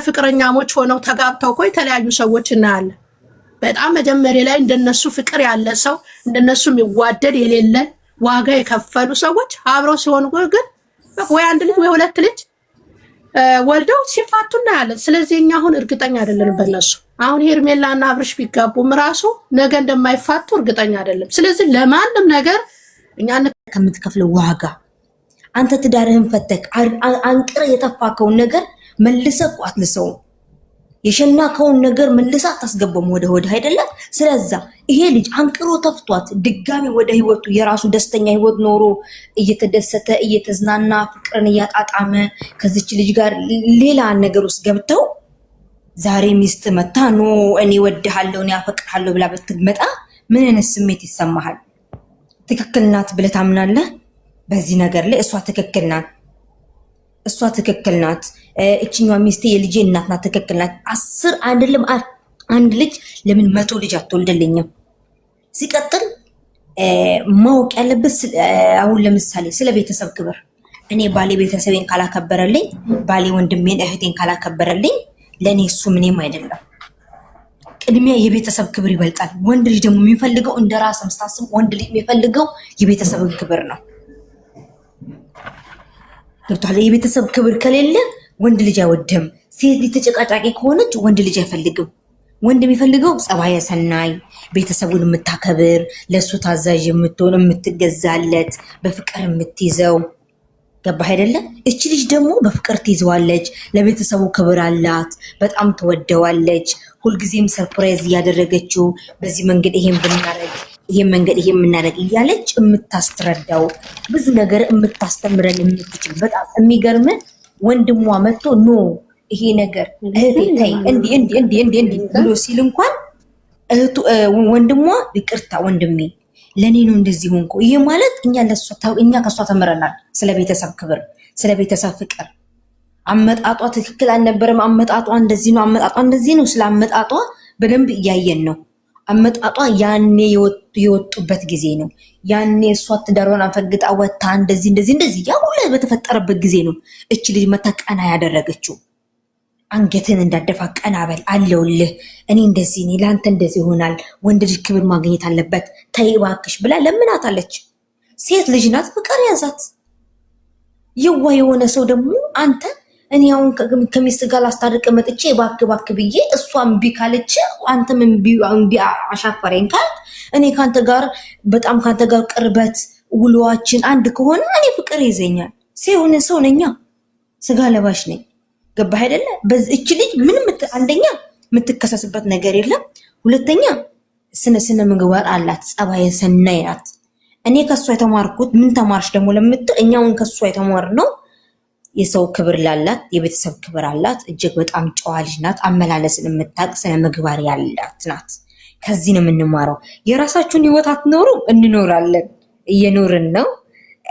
ፍቅረኛሞች ሆነው ተጋብተው እኮ የተለያዩ ሰዎች እናያለን። በጣም መጀመሪያ ላይ እንደነሱ ፍቅር ያለ ሰው እንደነሱ የሚዋደድ የሌለ ዋጋ የከፈሉ ሰዎች አብረው ሲሆኑ ግን ወይ አንድ ልጅ ወይ ሁለት ልጅ ወልደው ሲፋቱ እናያለን። ስለዚህ እኛ አሁን እርግጠኛ አይደለንም በእነሱ። አሁን ሄርሜላና አብርሽ ቢጋቡም ራሱ ነገ እንደማይፋቱ እርግጠኛ አይደለም። ስለዚህ ለማንም ነገር እኛ ከምትከፍለው ዋጋ አንተ ትዳርህን ፈተክ አንቅረ የተፋከውን ነገር መልሰህ አትልሰው። የሸናከውን ነገር መልሰህ አታስገባም ወደ ሆድ አይደለም። ስለዛ ይሄ ልጅ አንቅሮ ተፍቷት ድጋሚ ወደ ህይወቱ የራሱ ደስተኛ ህይወት ኖሮ እየተደሰተ እየተዝናና ፍቅርን እያጣጣመ ከዚች ልጅ ጋር ሌላ ነገር ውስጥ ገብተው ዛሬ ሚስት መታ ኖ እኔ ወድሃለሁ እኔ አፈቅርሃለሁ ብላ ብትመጣ ምን አይነት ስሜት ይሰማሃል? ትክክል ናት ብለህ ታምናለህ? በዚህ ነገር ላይ እሷ ትክክል ናት። እቺኛዋ ሚስቴ የልጄ እናት ናት፣ ትክክል ናት። 10 አይደለም አንድ ልጅ ለምን 100 ልጅ አትወልድልኝም? ሲቀጥል ማወቅ ያለበት አሁን ለምሳሌ ስለ ቤተሰብ ክብር እኔ ባሌ ቤተሰቤን ካላከበረልኝ፣ ባሌ ወንድሜን እህቴን ካላከበረልኝ ለኔ እሱ ምንም አይደለም። ቅድሚያ የቤተሰብ ክብር ይበልጣል። ወንድ ልጅ ደግሞ የሚፈልገው እንደራስ መስታስብ ወንድ ልጅ የሚፈልገው የቤተሰብን ክብር ነው። ገብቷል? የቤተሰብ ክብር ከሌለ ወንድ ልጅ አይወድም። ሴት ልጅ ተጨቃጫቂ ከሆነች ወንድ ልጅ አይፈልግም። ወንድ የሚፈልገው ጸባየ ሰናይ፣ ቤተሰቡን የምታከብር፣ ለሱ ታዛዥ የምትሆን፣ የምትገዛለት፣ በፍቅር የምትይዘው። ገባህ አይደለ? እቺ ልጅ ደግሞ በፍቅር ትይዘዋለች፣ ለቤተሰቡ ክብር አላት፣ በጣም ትወደዋለች። ሁልጊዜም ሰርፕራይዝ እያደረገችው በዚህ መንገድ ይሄን ብናረግ ይሄን መንገድ ይሄን የምናደርግ እያለች የምታስተረዳው ብዙ ነገር የምታስተምረን የምትችል በጣም የሚገርም ወንድሟ መጥቶ ኖ ይሄ ነገር እህቴ ተይ እንዲ ብሎ ሲል እንኳን እህቱ ወንድሟ ይቅርታ ወንድሜ ለኔ ነው እንደዚህ ሆንኩ። ይሄ ማለት እኛ ከሷ ተምረናል ስለ ቤተሰብ ክብር፣ ስለ ቤተሰብ ፍቅር። አመጣጧ ትክክል አልነበረም። አመጣጧ እንደዚህ ነው፣ አመጣጧ እንደዚህ ነው። ስለ አመጣጧ በደንብ እያየን ነው። አመጣጧ ያኔ የወጡበት ጊዜ ነው። ያኔ እሷ ትዳሯን አፈግጣ ወጣ እንደዚህ ያ ሁሉ በተፈጠረበት ጊዜ ነው እቺ ልጅ መታ ቀና ያደረገችው። አንገትን እንዳደፋ ቀና በል አለውልህ፣ እኔ እንደዚህ ነኝ፣ ለአንተ እንደዚህ ይሆናል፣ ወንድ ልጅ ክብር ማግኘት አለበት፣ ተይ እባክሽ ብላ ለምናታለች። ሴት ልጅ ናት፣ ፍቅር ያዛት። የዋ የሆነ ሰው ደግሞ አንተ እኔ አሁን ከሚስት ጋር ላስታርቅ መጥቼ እባክህ ብዬ እሷም እምቢ ካለች አንተም እምቢ አሻፈረኝ ካል እኔ በጣም ካንተ ጋር ቅርበት ውሏችን አንድ ከሆነ እኔ ፍቅር ይዘኛል። ሲሆን ሰው ነኛ፣ ስጋ ለባሽ ነኝ። ገባህ አይደለ? በዚህች ልጅ ምንም አንደኛ የምትከሰስበት ነገር የለም። ሁለተኛ ስነ ምግባር አላት፣ ጸባየ ሰናይ ናት። እኔ ከሷ የተማርኩት ምን ተማርሽ ደግሞ ለምትል እኛውን ከሷ የተማርነው የሰው ክብር ላላት፣ የቤተሰብ ክብር አላት። እጅግ በጣም ጨዋ ልጅ ናት። አመላለስን የምታውቅ ስነ ምግባር ያላት ናት። ከዚህ ነው የምንማረው። የራሳችሁን ህይወት አትኖሩ፣ እንኖራለን፣ እየኖርን ነው።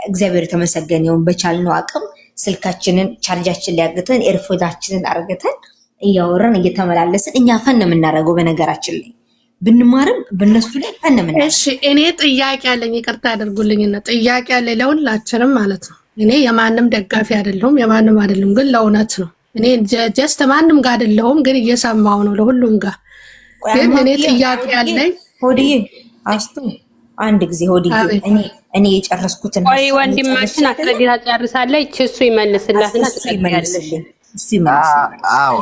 እግዚአብሔር የተመሰገነ ይሁን። በቻልነው አቅም ስልካችንን ቻርጃችን ላይ አግተን ኤርፎናችንን አርገተን እያወራን እየተመላለስን እኛ ፈን የምናደርገው በነገራችን ላይ ብንማርም በነሱ ላይ ፈን የምናደርገው። እሺ እኔ ጥያቄ አለኝ፣ ይቅርታ አድርጉልኝና ጥያቄ አለ ለሁላችንም ማለት ነው። እኔ የማንም ደጋፊ አይደለሁም፣ የማንም አይደለም፣ ግን ለእውነት ነው። እኔ ጀስት ማንም ጋር አይደለሁም፣ ግን እየሰማው ነው ለሁሉም ጋር። ግን እኔ ጥያቄ አለኝ። ሆዲዬ አስቱ አንድ ጊዜ ሆዲዬ እኔ የጨረስኩትን ወይ ወንድማችን አትረዲታ ጨርሳለች፣ እሱ ይመልስላትና ትመልስልኝ። አዎ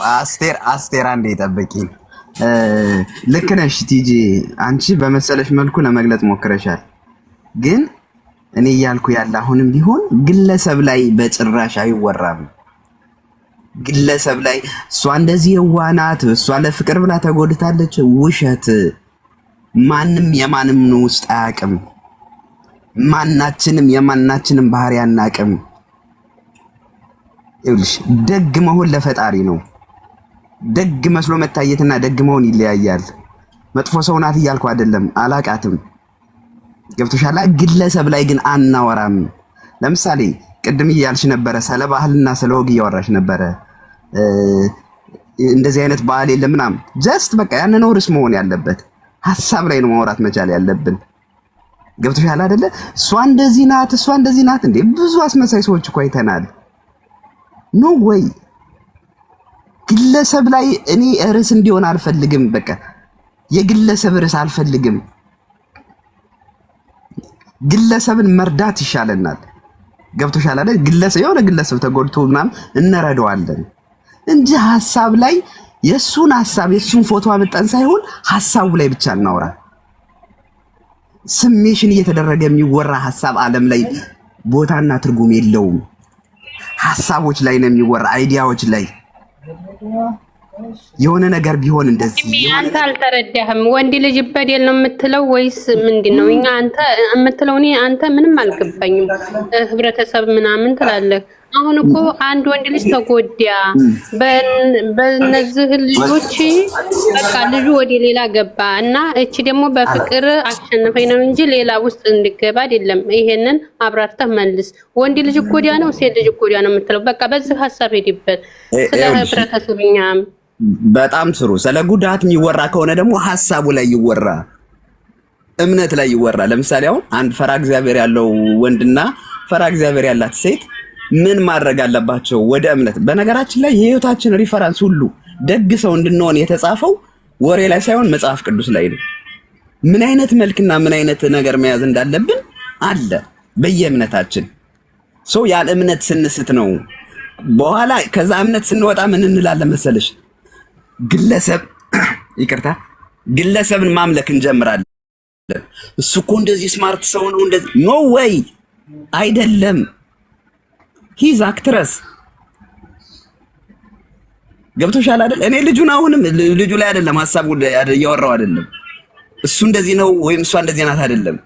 አስቴር አንዴ ጠብቂኝ። ልክ ነሽ ቲጂ፣ አንቺ በመሰለሽ መልኩ ለመግለጽ ሞክረሻል። ግን እኔ እያልኩ ያለ አሁንም ቢሆን ግለሰብ ላይ በጭራሽ አይወራም። ግለሰብ ላይ እሷ እንደዚህ የዋናት እሷ ለፍቅር ብላ ተጎድታለች፣ ውሸት። ማንም የማንም ውስጥ አያውቅም። ማናችንም የማናችንም ባህሪ አናውቅም። ይኸውልሽ ደግ መሆን ለፈጣሪ ነው። ደግ መስሎ መታየትና ደግ መሆን ይለያያል። መጥፎ ሰው ናት እያልኩ አይደለም፣ አላቃትም። ገብቶሻል? ግለሰብ ላይ ግን አናወራም። ለምሳሌ ቅድም እያልሽ ነበረ ስለ ባህልና ስለ ወግ እያወራሽ ነበረ። እንደዚህ አይነት ባህል የለም ምናምን። ጀስት በቃ ያንን ኖርስ መሆን ያለበት ሐሳብ ላይ ነው ማውራት መቻል ያለብን። ገብቶሻል አይደለ? እሷ እንደዚህ ናት እንዴ! ብዙ አስመሳይ ሰዎች እኮ አይተናል። ኖ ወይ ግለሰብ ላይ እኔ ርዕስ እንዲሆን አልፈልግም። በቃ የግለሰብ ርዕስ አልፈልግም። ግለሰብን መርዳት ይሻለናል። ገብቶሻል አይደል? ግለሰብ የሆነ ግለሰብ ተጎድቶ ምናምን እንረዳዋለን እንጂ ሐሳብ ላይ የሱን ሐሳብ የሱን ፎቶ አመጣን ሳይሆን ሐሳቡ ላይ ብቻ እናውራ። ስሜሽን እየተደረገ የሚወራ ሐሳብ ዓለም ላይ ቦታና ትርጉም የለውም። ሐሳቦች ላይ ነው የሚወራ፣ አይዲያዎች ላይ የሆነ ነገር ቢሆን እንደዚህ አንተ አልተረዳህም። ወንድ ልጅ በደል ነው የምትለው ወይስ ምንድነው? እኛ አንተ የምትለው እኔ አንተ ምንም አልገባኝም። ህብረተሰብ ምናምን ትላለህ። አሁን እኮ አንድ ወንድ ልጅ ተጎዳ፣ በእነዚህ ልጆች በቃ ልጁ ወደ ሌላ ገባ እና እቺ ደግሞ በፍቅር አሸነፈኝ ነው እንጂ ሌላ ውስጥ እንድገባ አይደለም። ይሄንን አብራርተህ መልስ። ወንድ ልጅ ጎዳ ነው ሴት ልጅ ጎዳ ነው የምትለው? በቃ በዚህ ሐሳብ ሄድበት። ስለ ህብረተሰብኛም በጣም ጥሩ። ስለ ጉዳት የሚወራ ከሆነ ደግሞ ሐሳቡ ላይ ይወራ፣ እምነት ላይ ይወራ። ለምሳሌ አሁን አንድ ፈራ እግዚአብሔር ያለው ወንድና ፈራ እግዚአብሔር ያላት ሴት ምን ማድረግ አለባቸው? ወደ እምነት። በነገራችን ላይ የህይወታችን ሪፈረንስ ሁሉ ደግ ሰው እንድንሆን የተጻፈው ወሬ ላይ ሳይሆን መጽሐፍ ቅዱስ ላይ ነው። ምን አይነት መልክና ምን አይነት ነገር መያዝ እንዳለብን አለ በየእምነታችን። ሰው ያለ እምነት ስንስት ነው። በኋላ ከዛ እምነት ስንወጣ ምን እንላለን መሰለሽ? ግለሰብን ማምለክ እንጀምራለን። እሱ እኮ እንደዚህ ስማርት ሰው ነው እንደዚህ። ኖ ወይ አይደለም። ሂዝ አክትረስ። ገብቶሻል አይደል? እኔ ልጁን አሁንም ልጁ ላይ አይደለም ሐሳቡ እያወራው አይደለም። እሱ እንደዚህ ነው ወይም እሷ እንደዚህ ናት አይደለም።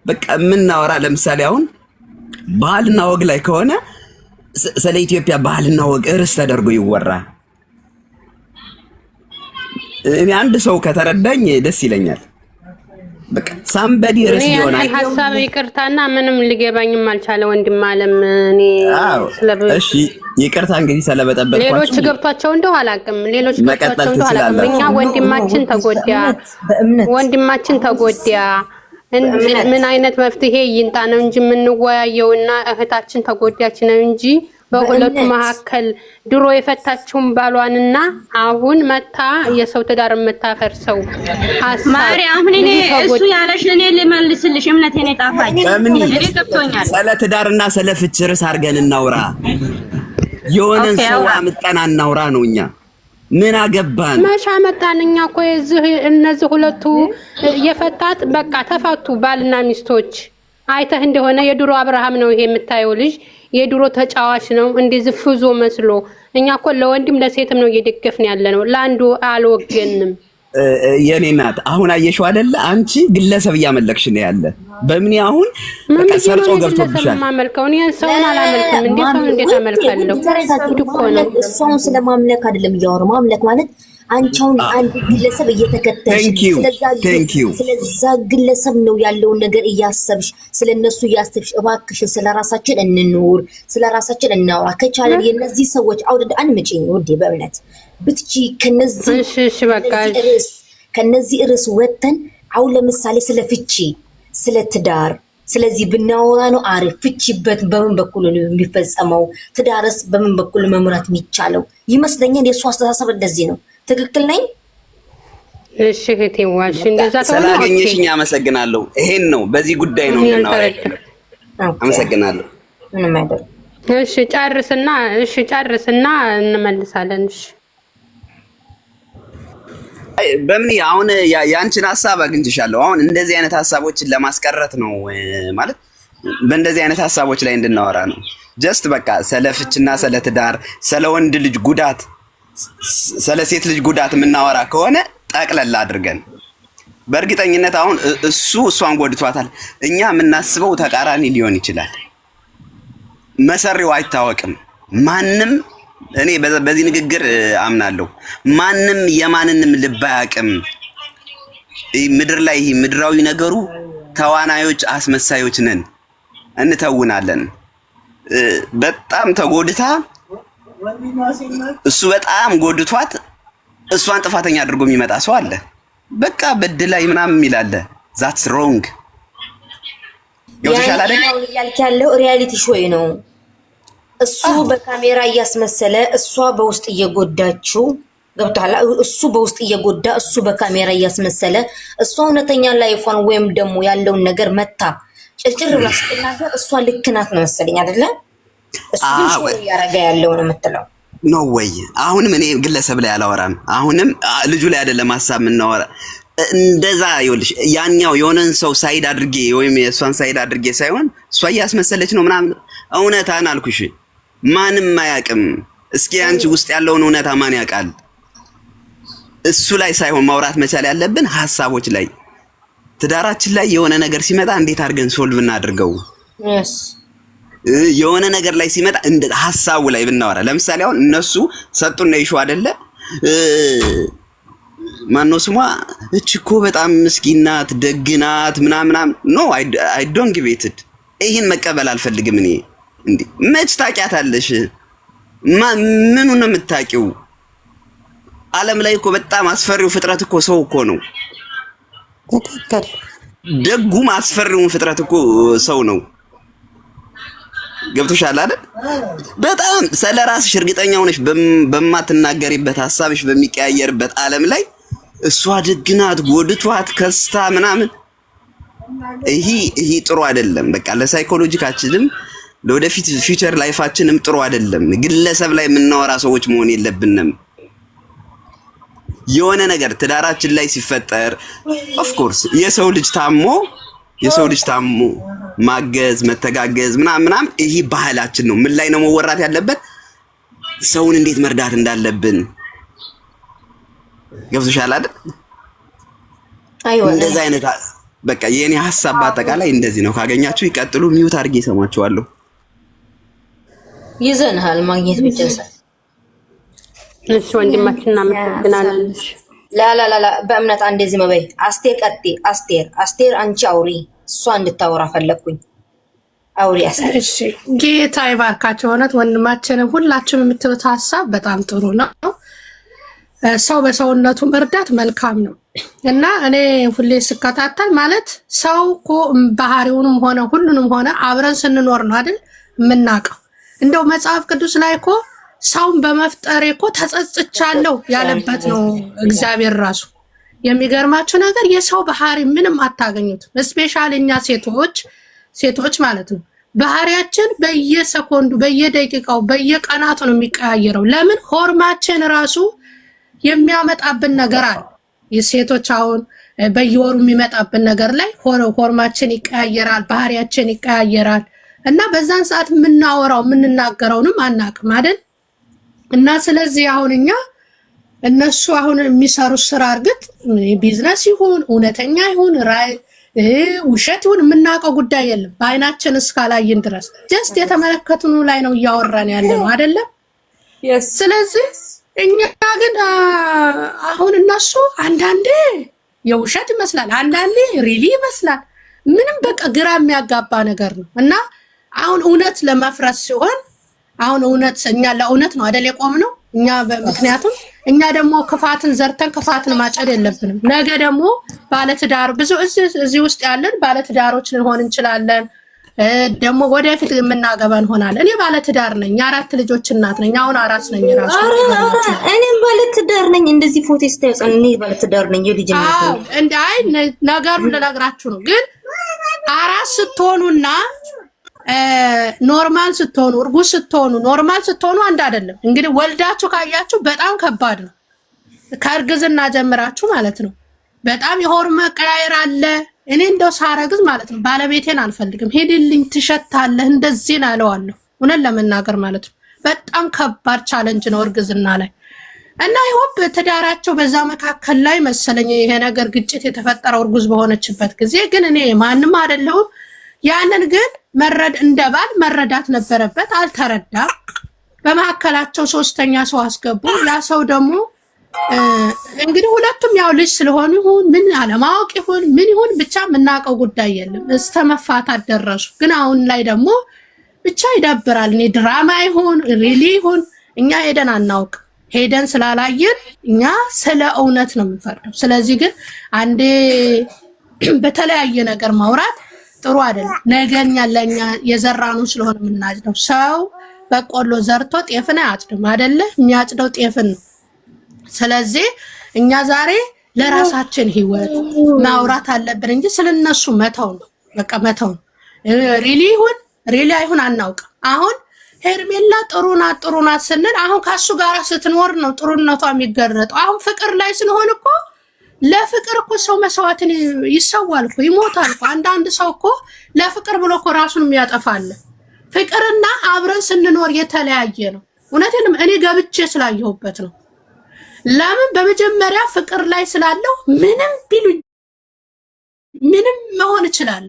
በቃ የምናወራ ለምሳሌ አሁን ባህልና ወግ ላይ ከሆነ ስለ ኢትዮጵያ ባህልና ወግ ርዕስ ተደርጎ ይወራ። እኔ አንድ ሰው ከተረዳኝ ደስ ይለኛል። በቃ ሳምበዲ ርዕስ ይሆናል። ሐሳብ ይቅርታና ምንም ሊገባኝም አልቻለ ወንድም አለም። እኔ እሺ ይቅርታ እንግዲህ ስለበጠበጥኳችሁ። ሌሎች ገብቷቸው እንደው አላውቅም። ሌሎች ገብቷቸው እንደው አላውቅም። እኛ ወንድማችን ተጎዳ ምን አይነት መፍትሄ ይንጣ ነው እንጂ የምንወያየውና እህታችን ተጎዳች ነው እንጂ በሁለቱ መካከል ድሮ የፈታችውን ባሏንና አሁን መታ የሰው ትዳር የምታፈርሰው ማርያም እኔ እሱ ያለሽ እኔ ልመልስልሽ። እምነቴን የጣፋኝ እኔ ገብቶኛል። ስለ ትዳርና ስለ ፍች ርዕስ አድርገን እናውራ። የሆነን ሰው አምጠና እናውራ ነው። እኛ ምን አገባን? መቻ መጣን? እኛ እኮ እነዚህ ሁለቱ የፈታት በቃ ተፋቱ ባልና ሚስቶች። አይተህ እንደሆነ የድሮ አብርሃም ነው ይሄ የምታየው ልጅ የድሮ ተጫዋች ነው እንደዚህ ፍዞ መስሎ። እኛ እኮ ለወንድም ለሴትም ነው እየደገፍን ያለ ነው፣ ለአንዱ አልወገንም። የኔ እናት አሁን አየሽው አይደለ? አንቺ ግለሰብ እያመለክሽ ነው ያለ። በምን አሁን በቃ ሰርጾ ገብቶብሻል። ማመልከው እኔ ሰውን አላመልክም። እንዴት አመልካለሁ? እኮ ነው እሷን ስለማምለክ አይደለም እያወራሁ። ማምለክ ማለት አንቻውን አንድ ግለሰብ እየተከተልሽ ስለዛ ግለሰብ ነው ያለውን ነገር እያሰብሽ ስለነሱ እያሰብሽ፣ እባክሽ ስለራሳችን እንኑር፣ ስለራሳችን እናውራ። ከቻለን የነዚህ ሰዎች አውድ አንመጪኝ ወዴ በእምነት ብትቺ ከነዚህ ርዕስ ወተን አሁን ለምሳሌ ስለ ፍቺ፣ ስለ ትዳር ስለዚህ ብናወራ ነው አሪፍ። ፍቺበት በምን በኩል ነው የሚፈጸመው? ትዳርስ በምን በኩል መምራት የሚቻለው? ይመስለኛል የእሱ አስተሳሰብ እንደዚህ ነው። ትክክል ነኝ? እሺ እህቴ ዋሽ እንደዛ ስላገኘሽኝ አመሰግናለሁ። ይሄን ነው በዚህ ጉዳይ ነው የምናወራው። አመሰግናለሁ። ምንም አይደል። እሺ ጨርስና እንመልሳለን። እሺ በምን አሁን ያንቺን ሐሳብ አግኝቻለሁ። አሁን እንደዚህ አይነት ሐሳቦችን ለማስቀረት ነው ማለት በእንደዚህ አይነት ሐሳቦች ላይ እንድናወራ ነው። ጀስት በቃ ስለ ፍችና ስለ ትዳር፣ ስለ ወንድ ልጅ ጉዳት፣ ስለ ሴት ልጅ ጉዳት የምናወራ ከሆነ ጠቅለል አድርገን በእርግጠኝነት አሁን እሷን ጎድቷታል። እኛ የምናስበው ተቃራኒ ሊሆን ይችላል። መሰሪው አይታወቅም። ማንም እኔ በዚህ ንግግር አምናለሁ። ማንም የማንንም ልብ አያውቅም። ምድር ላይ ምድራዊ ነገሩ ተዋናዮች፣ አስመሳዮች ነን፣ እንተውናለን። በጣም ተጎድታ እሱ በጣም ጎድቷት እሷን ጥፋተኛ አድርጎ የሚመጣ ሰው አለ። በቃ በድላይ ምናምን ይላል። ዛትስ ሮንግ። ይወሻል አይደል? ያልክ ያለው ሪያሊቲ ሾይ ነው። እሱ በካሜራ እያስመሰለ እሷ በውስጥ እየጎዳችው ገብቷል። እሱ በውስጥ እየጎዳ እሱ በካሜራ እያስመሰለ እሷ እውነተኛ ላይፏን ወይም ደግሞ ያለውን ነገር መታ ጭርጭር ብላ ስትናገር እሷ ልክ ናት ነው መሰለኝ አይደለ? እሱ ግን ሾው እያደረገ ያለው ነው የምትለው ነው ወይ? አሁንም እኔ ግለሰብ ላይ አላወራም። አሁንም ልጁ ላይ አይደለም ሀሳብ የምናወራ እንደዛ ይኸውልሽ፣ ያኛው የሆነን ሰው ሳይድ አድርጌ ወይም የእሷን ሳይድ አድርጌ ሳይሆን እሷ እያስመሰለች ነው ምናምን እውነታን አልኩሽ። ማንም አያውቅም። እስኪ አንቺ ውስጥ ያለውን እውነታ ማን ያውቃል? እሱ ላይ ሳይሆን ማውራት መቻል ያለብን ሀሳቦች ላይ፣ ትዳራችን ላይ የሆነ ነገር ሲመጣ እንዴት አድርገን ሶልቭ እናድርገው። የሆነ ነገር ላይ ሲመጣ እንደ ሀሳቡ ላይ ብናወራ፣ ለምሳሌ አሁን እነሱ ሰጡና ይሹ አይደለ ማነው ስሟ እቺ እኮ በጣም ምስኪን ናት ደግ ናት ምናምን ኖ አይ ዶንት ጊቭ ኢት። ይሄን መቀበል አልፈልግም እኔ። እንዴ መች ታውቂያታለሽ? ምኑን ነው የምታውቂው? ዓለም ላይ እኮ በጣም አስፈሪው ፍጥረት እኮ ሰው እኮ ነው። ተከተል ደጉም አስፈሪውን ፍጥረት እኮ ሰው ነው። ገብቶሻል አይደል? በጣም ስለራስሽ እርግጠኛ ሆነሽ በማትናገሪበት ሀሳብሽ በሚቀያየርበት ዓለም ላይ እሷ ደግ ናት ጎድቷት ከስታ ምናምን ይሄ ጥሩ አይደለም። በቃ ለሳይኮሎጂካችንም ለወደፊት ፊውቸር ላይፋችንም ጥሩ አይደለም። ግለሰብ ላይ የምናወራ ሰዎች መሆን የለብንም። የሆነ ነገር ትዳራችን ላይ ሲፈጠር ኦፍ ኮርስ የሰው ልጅ ታሞ ማገዝ መተጋገዝ ምናምን ይሄ ባህላችን ነው። ምን ላይ ነው መወራት ያለበት? ሰውን እንዴት መርዳት እንዳለብን ገብቶሻል አይደል? እንደዛ አይነት በቃ የኔ ሐሳብ በአጠቃላይ እንደዚህ ነው። ካገኛችሁ ይቀጥሉ። ሚውት አድርጌ ሰማችኋለሁ። ይዘንሃል ማግኘት ብቻ ሳይሆን እሺ ወንድማችን እናመሰግናለን። ላ በእምነት እንደዚህ መበይ አስቴር ቀጤ አስቴር አንቺ አውሪ። እሷ እንድታወራ ፈለኩኝ። አውሪ አስቴር። እሺ ጌታ ይባርካቸው። ሆነት ወንድማችንም ሁላችሁም የምትሉት ሀሳብ በጣም ጥሩ ነው። ሰው በሰውነቱ መርዳት መልካም ነው እና እኔ ሁሌ ስከታተል ማለት ሰው እኮ ባህሪውንም ሆነ ሁሉንም ሆነ አብረን ስንኖር ነው አይደል የምናውቀው። እንደው መጽሐፍ ቅዱስ ላይ እኮ ሰውን በመፍጠሬ እኮ ተጸጽቻለሁ ያለበት ነው እግዚአብሔር ራሱ። የሚገርማችሁ ነገር የሰው ባህሪ ምንም አታገኙትም። ስፔሻሊ እኛ ሴቶች ማለት ነው ባህሪያችን በየሰኮንዱ በየደቂቃው በየቀናቱ ነው የሚቀያየረው። ለምን ሆርማችን ራሱ የሚያመጣብን ነገር አለ። የሴቶች አሁን በየወሩ የሚመጣብን ነገር ላይ ሆርማችን ይቀያየራል፣ ባህሪያችን ይቀያየራል እና በዛን ሰዓት የምናወራው የምንናገረውንም አናውቅም አይደል? እና ስለዚህ አሁን እኛ እነሱ አሁን የሚሰሩት ስራ እርግጥ ቢዝነስ ይሁን እውነተኛ ይሁን ውሸት ይሁን የምናውቀው ጉዳይ የለም በአይናችን እስካላየን ድረስ ጀስት የተመለከቱን ላይ ነው እያወራን ያለ ነው አይደለም? ስለዚህ እኛ ግን አሁን እነሱ አንዳንዴ የውሸት ይመስላል፣ አንዳንዴ ሪሊ ይመስላል። ምንም በቃ ግራ የሚያጋባ ነገር ነው እና አሁን እውነት ለመፍረስ ሲሆን አሁን እውነት እኛ ለእውነት ነው አይደል የቆምነው እኛ ምክንያቱም እኛ ደግሞ ክፋትን ዘርተን ክፋትን ማጨድ የለብንም። ነገ ደግሞ ባለትዳር ብዙ እዚህ ውስጥ ያለን ባለትዳሮች ልንሆን እንችላለን። ደግሞ ወደፊት የምናገባ እንሆናለን። እኔ ባለትዳር ነኝ፣ 4 ልጆች እናት ነኝ። አሁን አራስ ነኝ ራሱ። እኔም ባለትዳር ነኝ። እንደዚህ ፎቶ ስታዩጻን እኔ ባለትዳር ነኝ። የልጅ እናት አይ ነገሩን ልነግራችሁ ነው። ግን አራስ ስትሆኑና ኖርማል ስትሆኑ እርጉዝ ስትሆኑ ኖርማል ስትሆኑ አንድ አይደለም። እንግዲህ ወልዳችሁ ካያችሁ በጣም ከባድ ነው። ከእርግዝና ጀምራችሁ ማለት ነው። በጣም የሆርሞን መቀያየር አለ። እኔ እንደው ሳረግዝ ማለት ነው ባለቤቴን አልፈልግም፣ ሄድልኝ ትሸታለህ እንደዚህ ነው አለዋለሁ። እውነት ለመናገር ማለት ነው በጣም ከባድ ቻሌንጅ ነው እርግዝና ላይ እና ይሆን ትዳራቸው በዛ መካከል ላይ መሰለኝ ይሄ ነገር ግጭት የተፈጠረው እርጉዝ በሆነችበት ጊዜ። ግን እኔ ማንም አይደለሁም። ያንን ግን እንደ ባል መረዳት ነበረበት፣ አልተረዳም። በመካከላቸው 3ኛ ሰው አስገቡ። ያ ሰው ደግሞ እንግዲህ ሁለቱም ያው ልጅ ስለሆኑ ይሁን ምን አለማወቅ ይሁን ምን ይሁን ብቻ የምናውቀው ጉዳይ የለም እስከ መፋታት ደረሱ። ግን አሁን ላይ ደግሞ ብቻ ይደብራል። እኔ ድራማ ይሁን ሪሊ ይሁን እኛ ሄደን አናውቅ። ሄደን ስላላየን እኛ ስለ እውነት ነው የምንፈርደው። ስለዚህ ግን አንዴ በተለያየ ነገር ማውራት ጥሩ አይደለም። ነገኛ ለኛ የዘራኑ ስለሆነ የምናጭደው ሰው በቆሎ ዘርቶ ጤፍን አያጭድም አይደለ? የሚያጭደው ጤፍን ነው። ስለዚህ እኛ ዛሬ ለራሳችን ህይወት ማውራት አለብን እንጂ ስለነሱ መተው ነው። በቃ መተው ነው። ሪሊ ይሁን ሪሊ አይሁን አናውቅም። አሁን ሄርሜላ ጥሩ ናት ስንል አሁን ካሱ ጋር ስትኖር ነው ጥሩነቷ የሚገረጠው። አሁን ፍቅር ላይ ስንሆን እኮ ለፍቅር እኮ ሰው መስዋዕትን ይሰዋል እኮ ይሞታል እኮ። አንዳንድ ሰው እኮ ለፍቅር ብሎ እኮ ራሱን የሚያጠፋል። ፍቅርና አብረን ስንኖር የተለያየ ነው። እውነቴንም እኔ ገብቼ ስላየሁበት ነው። ለምን በመጀመሪያ ፍቅር ላይ ስላለው ምንም ቢሉኝ ምንም መሆን ይችላል።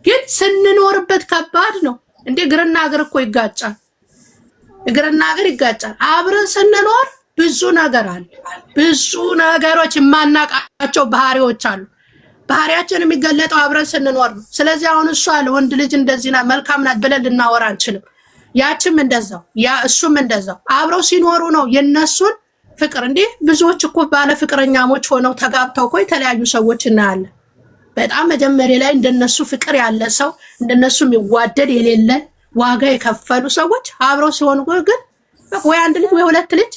ግን ስንኖርበት ከባድ ነው። እንዴ እግርና እግር እኮ ይጋጫል። እግርና እግር ይጋጫል። አብረን ስንኖር ብዙ ነገር አለ። ብዙ ነገሮች የማናቃቸው ባህሪዎች አሉ። ባህሪያችን የሚገለጠው አብረን ስንኖር ነው። ስለዚህ አሁን እሷ ወንድ ልጅ እንደዚህ ናት መልካም ናት ብለን ልናወራ አንችልም። ያችም እንደዛው እሱም እንደዛው አብረው ሲኖሩ ነው የነሱን ፍቅር። እንዴ ብዙዎች እኮ ባለ ፍቅረኛሞች ሆነው ተጋብተው እኮ የተለያዩ ሰዎች እናያለን። በጣም መጀመሪያ ላይ እንደነሱ ፍቅር ያለ ሰው እንደነሱ የሚዋደድ የሌለ ዋጋ የከፈሉ ሰዎች አብረው ሲሆኑ ግን ወይ አንድ ልጅ ወይ ሁለት ልጅ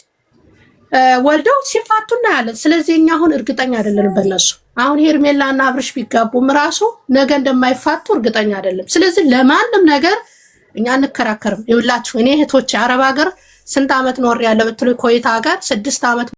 ወልደው ሲፋቱ እናያለን። ስለዚህ እኛ አሁን እርግጠኛ አይደለንም በእነሱ። አሁን ሄርሜላና አብርሽ ቢጋቡም ራሱ ነገ እንደማይፋቱ እርግጠኛ አይደለም። ስለዚህ ለማንም ነገር እኛ እንከራከርም። ይኸውላችሁ እኔ እህቶቼ አረብ ሀገር ስንት ዓመት ኖር ያለው ብትሉ ኮይታ ሀገር 6 ዓመት